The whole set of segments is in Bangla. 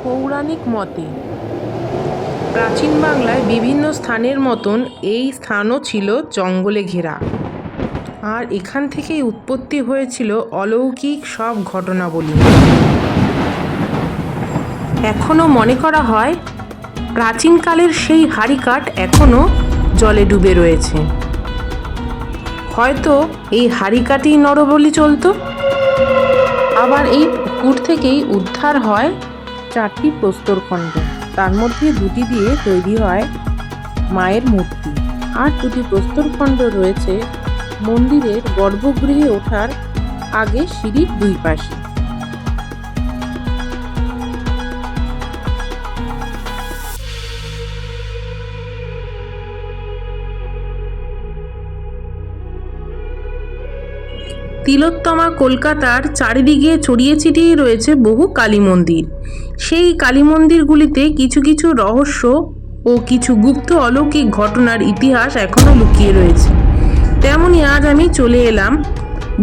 পৌরাণিক মতে প্রাচীন বাংলায় বিভিন্ন স্থানের মতন এই স্থানও ছিল জঙ্গলে ঘেরা, আর এখান থেকেই উৎপত্তি হয়েছিল অলৌকিক সব ঘটনাবলী। এখনও মনে করা হয় প্রাচীনকালের সেই হাড়িকাঠ এখনও জলে ডুবে রয়েছে। হয়তো এই হাড়িকাঠই নরবলি চলত। আবার এই পুকুর থেকেই উদ্ধার হয় 4টি প্রস্তরখণ্ড, তার মধ্যে 2টি দিয়ে তৈরি হয় মায়ের মূর্তি, আর 2টি প্রস্তরখণ্ড রয়েছে মন্দিরের গর্ভগৃহে ওঠার আগে সিঁড়ির 2 পাশে। তিলোত্তমা কলকাতার চারিদিকে ছড়িয়ে ছিটিয়ে রয়েছে বহু কালী মন্দির। সেই কালী মন্দিরগুলিতে কিছু কিছু রহস্য ও কিছু গুপ্ত অলৌকিক ঘটনার ইতিহাস এখনও লুকিয়ে রয়েছে। তেমনই আজ আমি চলে এলাম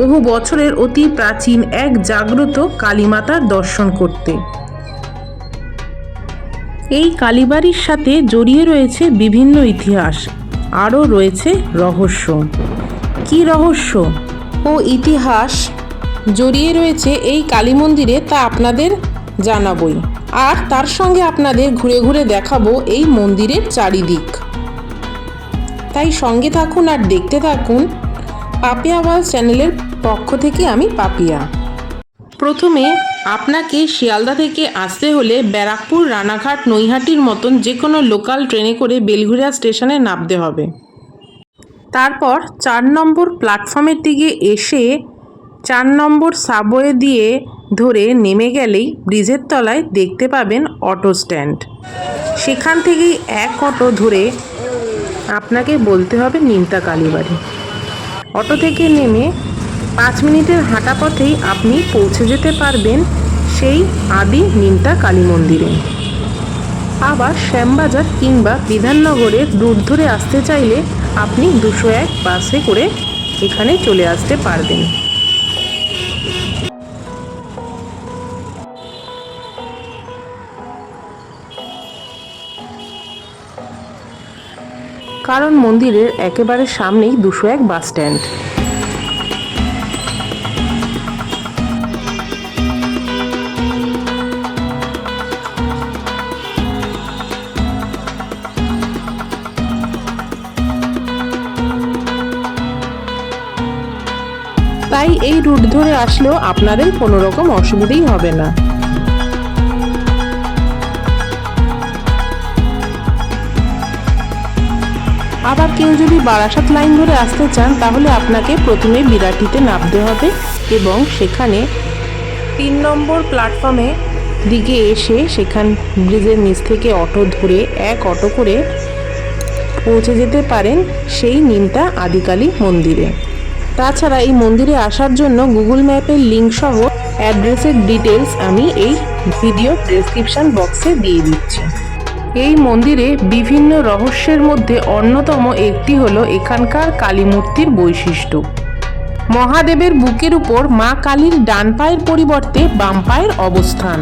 বহু বছরের অতি প্রাচীন এক জাগ্রত কালীমাতার দর্শন করতে। এই কালীবাড়ির সাথে জড়িয়ে রয়েছে বিভিন্ন ইতিহাস, আরও রয়েছে রহস্য। কি রহস্য ও ইতিহাস জড়িয়ে রয়েছে এই কালী মন্দিরে তা আপনাদের জানাবই, আর তার সঙ্গে আপনাদের ঘুরে ঘুরে দেখাবো এই মন্দিরের চারিদিক। তাই সঙ্গে থাকুন আর দেখতে থাকুন। পাপিয়া ওয়ার্ল্ড চ্যানেলের পক্ষ থেকে আমি পাপিয়া। প্রথমে আপনাকে শিয়ালদা থেকে আসতে হলে ব্যারাকপুর, রানাঘাট, নৈহাটির মতন যে কোনো লোকাল ট্রেনে করে বেলঘরিয়া স্টেশনে নামতে হবে। তারপর 4 নম্বর প্ল্যাটফর্মের দিকে এসে 4 নম্বর সাবওয়ে দিয়ে ধরে নেমে গেলেই ব্রিজের তলায় দেখতে পাবেন অটো স্ট্যান্ড। সেখান থেকেই এক অটো ধরে আপনাকে বলতে হবে নিমতা কালীবাড়ি। অটো থেকে নেমে 5 মিনিটের হাঁটা পথেই আপনি পৌঁছে যেতে পারবেন সেই আদি নিমতা কালী মন্দিরে। আবার শ্যামবাজার কিংবা বিধাননগরের রুট ধরে আসতে চাইলে আপনি 201 বাসে করে এখানে চলে আসতে পারবেন। কারণ মন্দিরের একেবারে সামনেই 201 বাস স্ট্যান্ড। তাই এই রুট ধরে আসলেও আপনাদের কোনো রকম অসুবিধাই হবে না। আবার কেউ যদি বারাসাত লাইন ধরে আসতে চান তাহলে আপনাকে প্রথমে বিরাটিতে নামতে হবে এবং সেখানে 3 নম্বর প্ল্যাটফর্মে দিকে এসে সেখান ব্রিজের নিচ থেকে অটো ধরে এক অটো করে পৌঁছে যেতে পারেন সেই নিমতা আদিকালী মন্দিরে। তাছাড়া এই মন্দিরে আসার জন্য গুগল ম্যাপের লিঙ্ক সহ অ্যাড্রেসের ডিটেলস আমি এই ভিডিও ডেসক্রিপশন বক্সে দিয়ে দিচ্ছি। এই মন্দিরে বিভিন্ন রহস্যের মধ্যে অন্যতম একটি হলো এখানকার কালী মূর্তির বৈশিষ্ট্য। মহাদেবের বুকের উপর মা কালীর ডান পায়ের পরিবর্তে বাম পায়ের অবস্থান।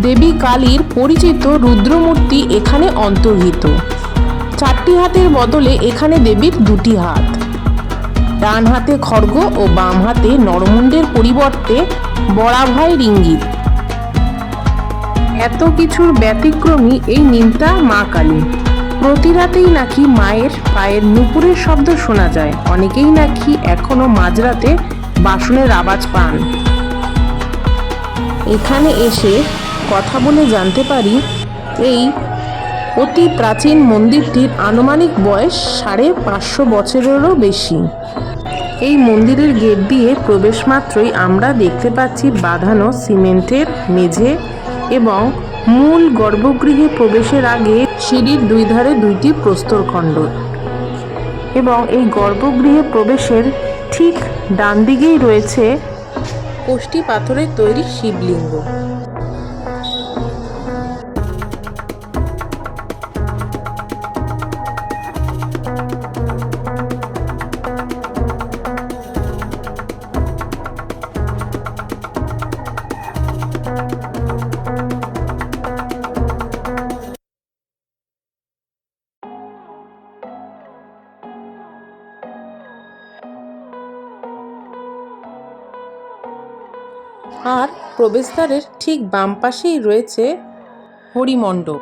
দেবী কালীর পরিচিত রুদ্রমূর্তি এখানে অন্তর্হিত। 4টি হাতের বদলে এখানে দেবীর 2টি হাত। ডান হাতে খড়গ ও বাম হাতে নরমুণ্ডের পরিবর্তে বরাভয়ের ইঙ্গিত। এত কিছুর ব্যতিক্রমী এই নিমতা মা কালী। প্রতি রাতেই নাকি মায়ের পায়ের নুপুরের শব্দ শোনা যায়। অনেকেই নাকি এখনো মাঝরাতে বাসনের আওয়াজ পান। এখানে এসে কথা বলে জানতে পারি এই অতি প্রাচীন মন্দিরটির আনুমানিক বয়স 550 বছরেরও বেশি। এই মন্দিরের গেট দিয়ে প্রবেশ মাত্রই আমরা দেখতে পাচ্ছি বাঁধানো সিমেন্টের মেঝে এবং মূল গর্ভগৃহে প্রবেশের আগে সিঁড়ির 2 ধারে 2টি প্রস্তরখণ্ড এবং এই গর্ভগৃহে প্রবেশের ঠিক ডান দিকেই রয়েছে কোষ্ঠী পাথরের তৈরি শিবলিঙ্গ। প্রবেশদ্বারের ঠিক বাম পাশেই রয়েছে হরিমণ্ডপ।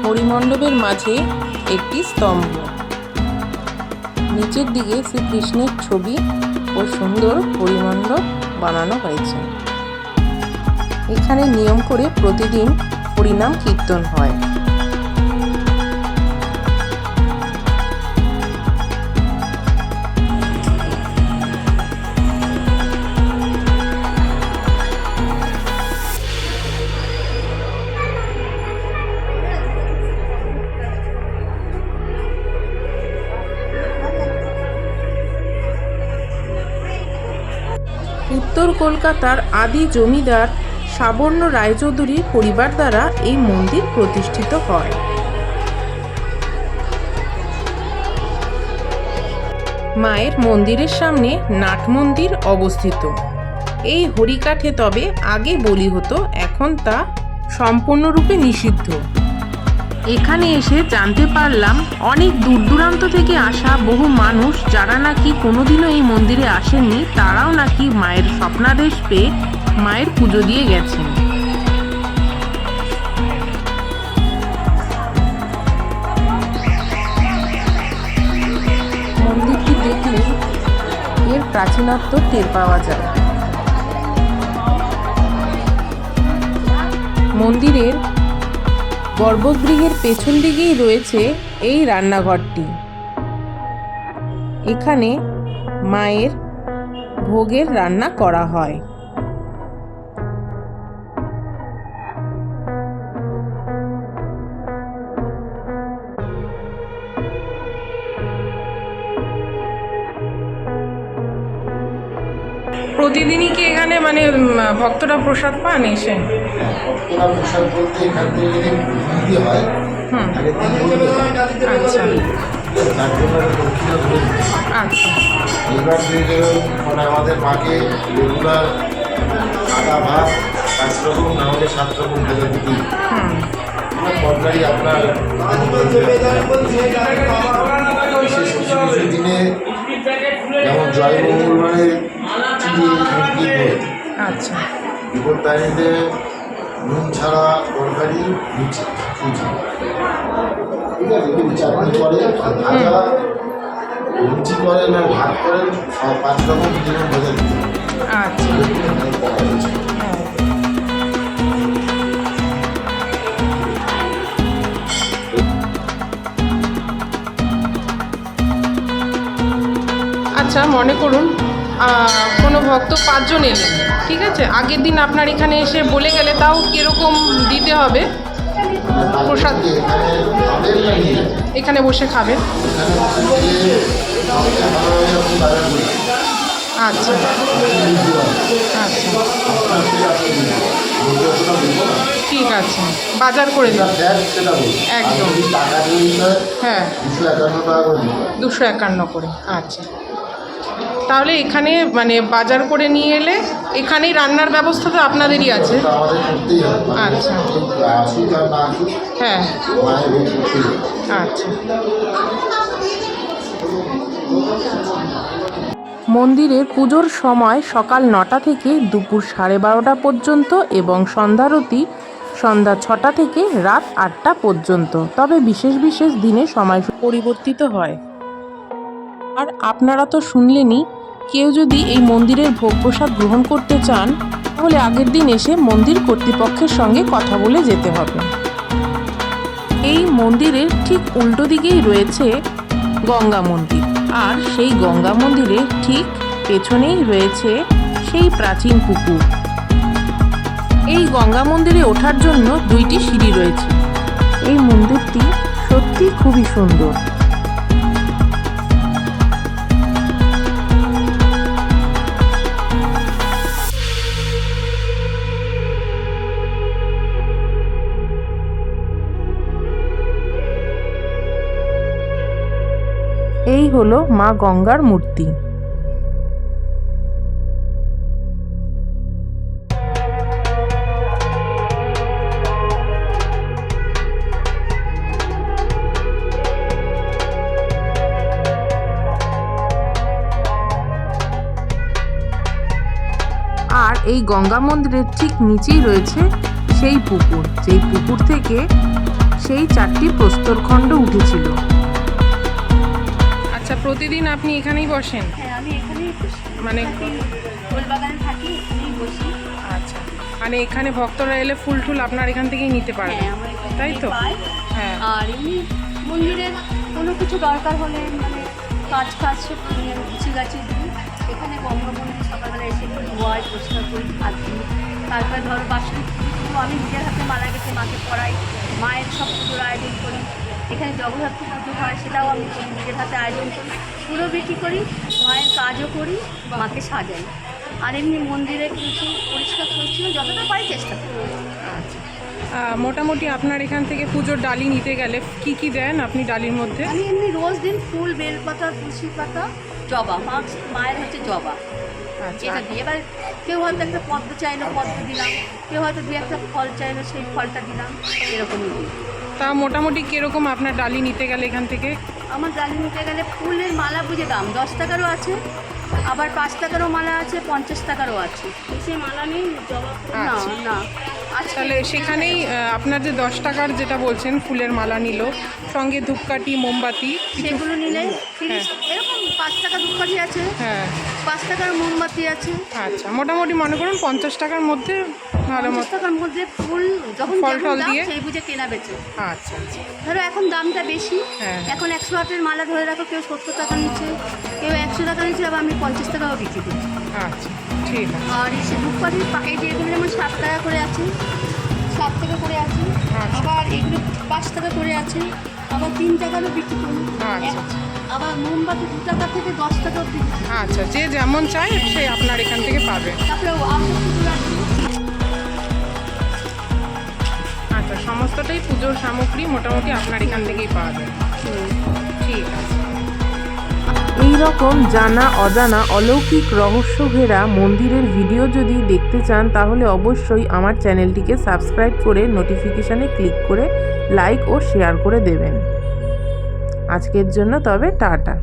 হরিমণ্ডপের মাঝে একটি স্তম্ভ, নিচের দিকে শ্রীকৃষ্ণের ছবি ও সুন্দর হরিমণ্ডপ বানানো হয়েছে। এখানে নিয়ম করে প্রতিদিন হরিনাম কীর্তন হয়। উত্তর কলকাতার আদি জমিদার সাবর্ণ রায়চৌধুরীর পরিবার দ্বারা এই মন্দির প্রতিষ্ঠিত হয়। মায়ের মন্দিরের সামনে নাট মন্দির অবস্থিত। এই হরিকাঠে তবে আগে বলি হতো, এখন তা সম্পূর্ণরূপে নিষিদ্ধ। এখানে এসে জানতে পারলাম অনেক দূর দূরান্ত থেকে আসা বহু মানুষ, যারা নাকি কোনোদিনও এই মন্দিরে আসেননি, তারাও নাকি মায়ের স্বপ্নাদেশ পেয়ে মায়ের পুজো দিয়ে গেছেন। মন্দিরটি দেখলে এর প্রাচীনত্ব টের পাওয়া যায়। মন্দিরের গর্ভগৃহের পেছন দিকেই রয়েছে এই রান্নাঘরটি। এখানে মায়ের ভোগের রান্না করা হয়। প্রতিদিনই কি এখানে ভক্তরা প্রসাদ পান এসে? ভক্তরা প্রসাদ বলতে এখান থেকে যদি দিতে হয় আগে দিন বলতে হয়। আচ্ছা তার জন্য দক্ষিণা ধরে দিতে হয়। আচ্ছা। এবার আমাদের মাকে রেগুলার সাদা ভাত 5 রকম না হলে 7 রকম ভেজা দিতে তরকারি আপনার বিশেষ কিছু কিছু দিনে যেমন জয়মঙ্গল মানে আচ্ছা। বিপদ তারিখে নুন ছাড়া তরকারি লুচি সুজি, ঠিক আছে, চাটনি করে ভাজা লুচি করেন আর ভাত করেন, 5 রকম দিনের ভেজা দিতে। আচ্ছা। আচ্ছা, মনে করুন কোনো ভক্ত 5 জন এলেন, ঠিক আছে, আগের দিন আপনার এখানে এসে বলে গেলে তাও কীরকম দিতে হবে প্রসাদ? এখানে বসে খাবেন? আচ্ছা আচ্ছা, ঠিক আছে, বাজার করে দিন একদম। হ্যাঁ, 251 করে। আচ্ছা, তাহলে এখানে বাজার করে নিয়ে এলে এখানেই রান্নার ব্যবস্থা তো আপনাদেরই আছে? আচ্ছা, হ্যাঁ, আচ্ছা। মন্দিরের পুজোর সময় সকাল 9টা থেকে দুপুর 12:30 পর্যন্ত এবং সন্ধ্যারতি সন্ধ্যা 6টা থেকে রাত 8টা পর্যন্ত। তবে বিশেষ বিশেষ দিনে সময় পরিবর্তিত হয়। আর আপনারা তো শুনলেনই, কেউ যদি এই মন্দিরের ভোগ প্রসাদ গ্রহণ করতে চান তাহলে আগের দিন এসে মন্দির কর্তৃপক্ষের সঙ্গে কথা বলে যেতে হবে। এই মন্দিরের ঠিক উল্টো দিকেই রয়েছে গঙ্গা মন্দির, আর সেই গঙ্গা মন্দিরের ঠিক পেছনেই রয়েছে সেই প্রাচীন পুকুর। এই গঙ্গা মন্দিরে ওঠার জন্য 2টি সিঁড়ি রয়েছে। এই মন্দিরটি সত্যি খুবই সুন্দর। এই হলো মা গঙ্গার মূর্তি। এই গঙ্গা মন্দিরের ঠিক নিচেই রয়েছে সেই পুকুর, যেই পুকুর থেকে সেই 4টি প্রস্তরখণ্ড উঠেছিল। আচ্ছা, প্রতিদিন আপনি এখানেই বসেন? হ্যাঁ, আমি এখানেই বসি, মানে ফুলবাগানে থাকি, এখানেই বসি। আচ্ছা, মানে এখানে ভক্তরা এলে ফুল টুল আপনার এখান থেকেই নিতে পারবে, হ্যাঁ, আমার এখান তাই তো? থেকেই পাই। হ্যাঁ। আর এমনি মন্দিরের কোনো কিছু দরকার হলে মানে কাজ গুছি গাছি দিই। এখানে গঙ্গা মন্দির সকালবেলা এসে একটু ধোয়াই, পরিষ্কার করি, হাত দিই। তারপরে ধরো বাসন্তী পুজো আমি নিজের হাতে মালা গেঁথে মাকে পড়াই, মায়ের সব পুজোর আয়োজন করি। এখানে জগদ্ধাত্রী পুজো হয়, সেটাও আমি করি, নিজের হাতে আয়োজন করি, পুরো বিক্রি করি, মায়ের কাজও করি, মাকে সাজাই। আর এমনি মন্দিরে কিছু পরিষ্কার পরিচ্ছন্ন যতটা পারি চেষ্টা করি। আচ্ছা, মোটামুটি আপনার এখান থেকে পুজোর ডালি নিতে গেলে কি কি দেন আপনি ডালির মধ্যে? আমি এমনি রোজ দিন ফুল, বেলপাতা, তুলসী পাতা, জবা, মায়ের হচ্ছে জবা, আচ্ছা, এটা দিই। এবার কেউ হয়তো একটা পদ্ম চাইলো, পদ্ম দিলাম, কেউ হয়তো দু একটা ফল চাইলো, সেই ফলটা দিলাম, এরকমই দিই। তা মোটামুটি কিরকম আপনার ডালি নিতে গেলে এখান থেকে? আমার ডালি নিতে গেলে ফুলের মালা বুঝে দাম 10 টাকারও আছে, আবার 5 টাকারও মালা আছে, 50 টাকারও আছে। সে মালা নেই জবা ফুল, না আচ্ছা। না আচ্ছা। তাহলে সেখানেই আপনার যে 10 টাকার যেটা বলছেন ফুলের মালা নিল, সঙ্গে ধূপকাঠি, মোমবাতি কিছু? সেগুলো নিলে 30 এরকম 5 টাকা ধূপকাঠি আছে, হ্যাঁ, 5 টাকার মোমবাতি আছে। আচ্ছা, মোটামুটি মনে করুন 50 টাকার মধ্যে ভালো 50 মতো। টাকার মধ্যে ফুল যখন ফল যেমন টল দাম দিয়ে? সেই বুঝে কেনা বেচে। আচ্ছা আচ্ছা, ধরো এখন দামটা বেশি, হ্যাঁ। এখন 108-এর মালা ধরে রাখো, কেউ 70 টাকা নিচ্ছে, কেউ 100 টাকা নিচ্ছে, আবার আমি 50 টাকাও বিক্রি করি। আচ্ছা, ঠিক আছে। আর এই সে ধূপকাঠির প্যাকেট এগুলো যেমন 7 টাকা করে আছে, 7 টাকা করে আছে, আচ্ছা। আবার এগুলো 5 টাকা করে আছে, আবার 3 টাকারও বিক্রি করি। আচ্ছা। আবার মোমবাতি 2 টাকা থেকে 10 টাকা অবধি বিক্রি করি। আচ্ছা, যে যেমন চায় সে আপনার এখান থেকে পাবে। তারপরে আগরবাতি আছে। আচ্ছা, সমস্তটাই পুজোর সামগ্রী মোটামুটি আপনার এখান থেকেই পাওয়া যায়। ঠিক আছে। এই রকম জানা অজানা অলৌকিক রহস্য ঘেরা মন্দিরের ভিডিও যদি দেখতে চান তাহলে অবশ্যই আমার চ্যানেলটিকে সাবস্ক্রাইব করে নোটিফিকেশানে ক্লিক করে লাইক ও শেয়ার করে দেবেন। আজকের জন্য তবে টাটা।